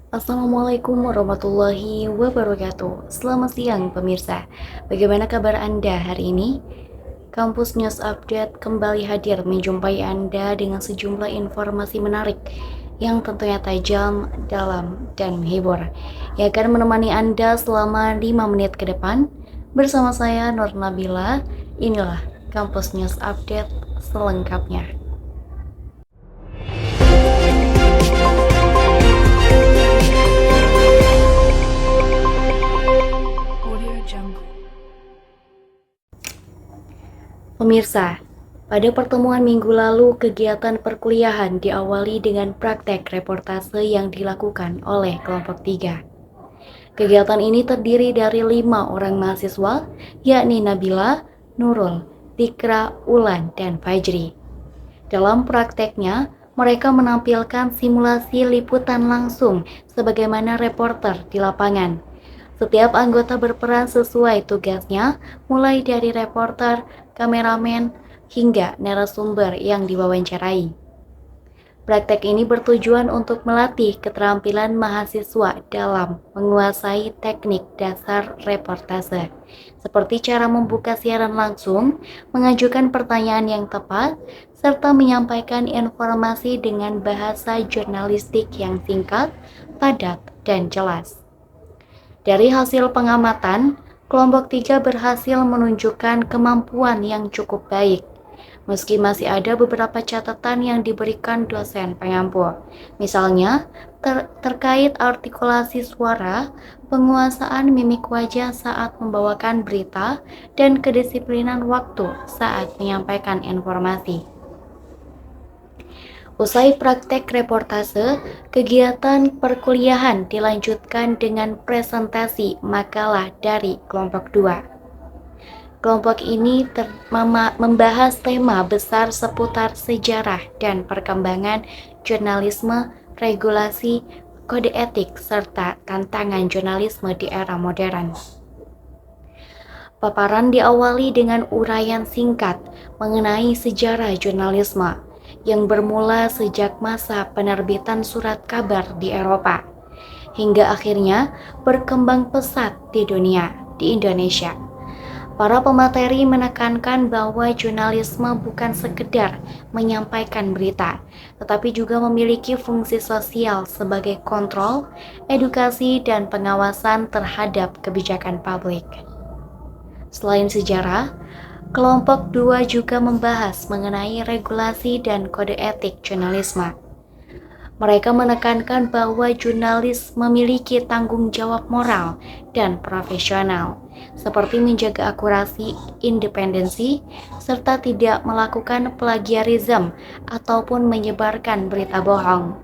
Assalamualaikum warahmatullahi wabarakatuh. Selamat siang pemirsa. Bagaimana kabar Anda hari ini? Kampus News Update kembali hadir menjumpai Anda dengan sejumlah informasi menarik yang tentunya tajam, dalam, dan menghibur. Yang akan menemani Anda selama 5 menit ke depan. Bersama saya Nur Nabila. Inilah Kampus News Update selengkapnya. Pemirsa, pada pertemuan minggu lalu, kegiatan perkuliahan diawali dengan praktek reportase yang dilakukan oleh kelompok 3. Kegiatan ini terdiri dari 5 orang mahasiswa, yakni Nabila, Nurul, Tikra, Ulan, dan Fajri. Dalam prakteknya, mereka menampilkan simulasi liputan langsung sebagaimana reporter di lapangan. Setiap anggota berperan sesuai tugasnya, mulai dari reporter, kameramen, hingga narasumber yang diwawancarai. Praktek ini bertujuan untuk melatih keterampilan mahasiswa dalam menguasai teknik dasar reportase, seperti cara membuka siaran langsung, mengajukan pertanyaan yang tepat, serta menyampaikan informasi dengan bahasa jurnalistik yang singkat, padat, dan jelas. Dari hasil pengamatan, kelompok 3 berhasil menunjukkan kemampuan yang cukup baik. Meski masih ada beberapa catatan yang diberikan dosen pengampu, misalnya terkait artikulasi suara, penguasaan mimik wajah saat membawakan berita, dan kedisiplinan waktu saat menyampaikan informasi. Usai praktek reportase, kegiatan perkuliahan dilanjutkan dengan presentasi makalah dari kelompok 2. Kelompok ini membahas tema besar seputar sejarah dan perkembangan jurnalisme, regulasi, kode etik, serta tantangan jurnalisme di era modern. Paparan diawali dengan uraian singkat mengenai sejarah jurnalisme yang bermula sejak masa penerbitan surat kabar di Eropa hingga akhirnya berkembang pesat di dunia, di Indonesia. Para pemateri menekankan bahwa jurnalisme bukan sekedar menyampaikan berita, tetapi juga memiliki fungsi sosial sebagai kontrol, edukasi, dan pengawasan terhadap kebijakan publik. Selain sejarah, kelompok 2 juga membahas mengenai regulasi dan kode etik jurnalisme. Mereka menekankan bahwa jurnalis memiliki tanggung jawab moral dan profesional, seperti menjaga akurasi, independensi, serta tidak melakukan plagiarisme ataupun menyebarkan berita bohong.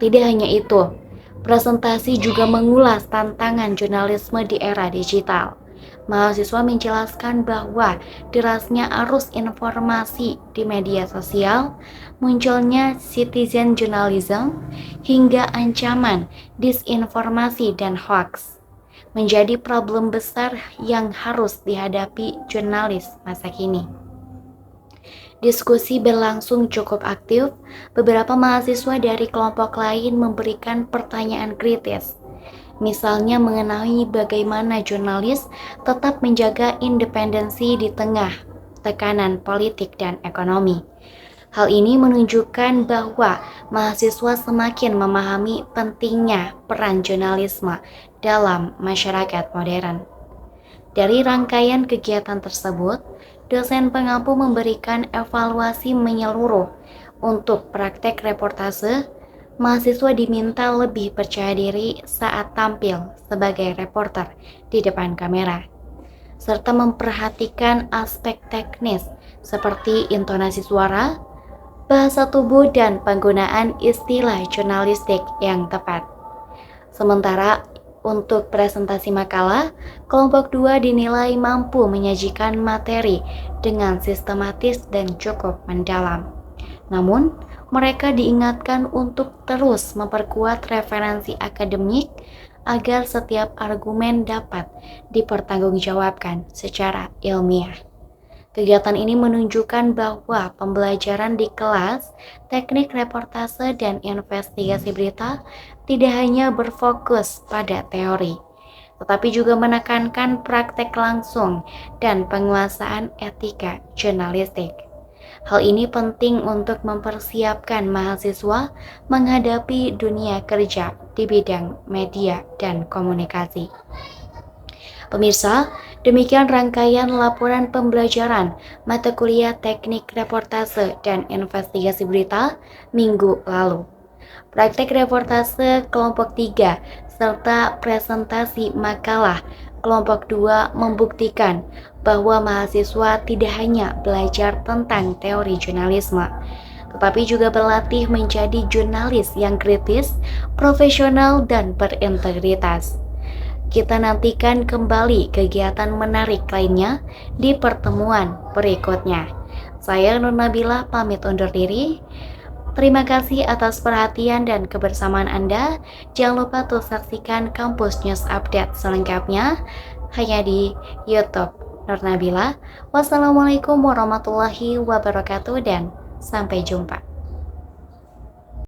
Tidak hanya itu, presentasi juga mengulas tantangan jurnalisme di era digital. Mahasiswa menjelaskan bahwa derasnya arus informasi di media sosial, munculnya citizen journalism, hingga ancaman disinformasi dan hoax menjadi problem besar yang harus dihadapi jurnalis masa kini. Diskusi berlangsung cukup aktif. Beberapa mahasiswa dari kelompok lain memberikan pertanyaan kritis, misalnya mengenai bagaimana jurnalis tetap menjaga independensi di tengah tekanan politik dan ekonomi. Hal ini menunjukkan bahwa mahasiswa semakin memahami pentingnya peran jurnalisme dalam masyarakat modern. Dari rangkaian kegiatan tersebut, dosen pengampu memberikan evaluasi menyeluruh. Untuk praktek reportase, mahasiswa diminta lebih percaya diri saat tampil sebagai reporter di depan kamera, serta memperhatikan aspek teknis seperti intonasi suara, bahasa tubuh, dan penggunaan istilah jurnalistik yang tepat. Sementara untuk presentasi makalah, kelompok 2 dinilai mampu menyajikan materi dengan sistematis dan cukup mendalam. Namun, mereka diingatkan untuk terus memperkuat referensi akademik agar setiap argumen dapat dipertanggungjawabkan secara ilmiah. Kegiatan ini menunjukkan bahwa pembelajaran di kelas, teknik reportase, dan investigasi berita tidak hanya berfokus pada teori, tetapi juga menekankan praktek langsung dan penguasaan etika jurnalistik. Hal ini penting untuk mempersiapkan mahasiswa menghadapi dunia kerja di bidang media dan komunikasi. Pemirsa, demikian rangkaian laporan pembelajaran mata kuliah Teknik Reportase dan Investigasi Berita minggu lalu. Praktek reportase kelompok 3 serta presentasi makalah kelompok 2 membuktikan bahwa mahasiswa tidak hanya belajar tentang teori jurnalisme, tetapi juga berlatih menjadi jurnalis yang kritis, profesional, dan berintegritas. Kita nantikan kembali kegiatan menarik lainnya di pertemuan berikutnya. Saya Nur Nabila pamit undur diri. Terima kasih atas perhatian dan kebersamaan Anda. Jangan lupa tuh saksikan Kampus News Update selengkapnya hanya di YouTube Nur Nabila. Wassalamualaikum warahmatullahi wabarakatuh dan sampai jumpa.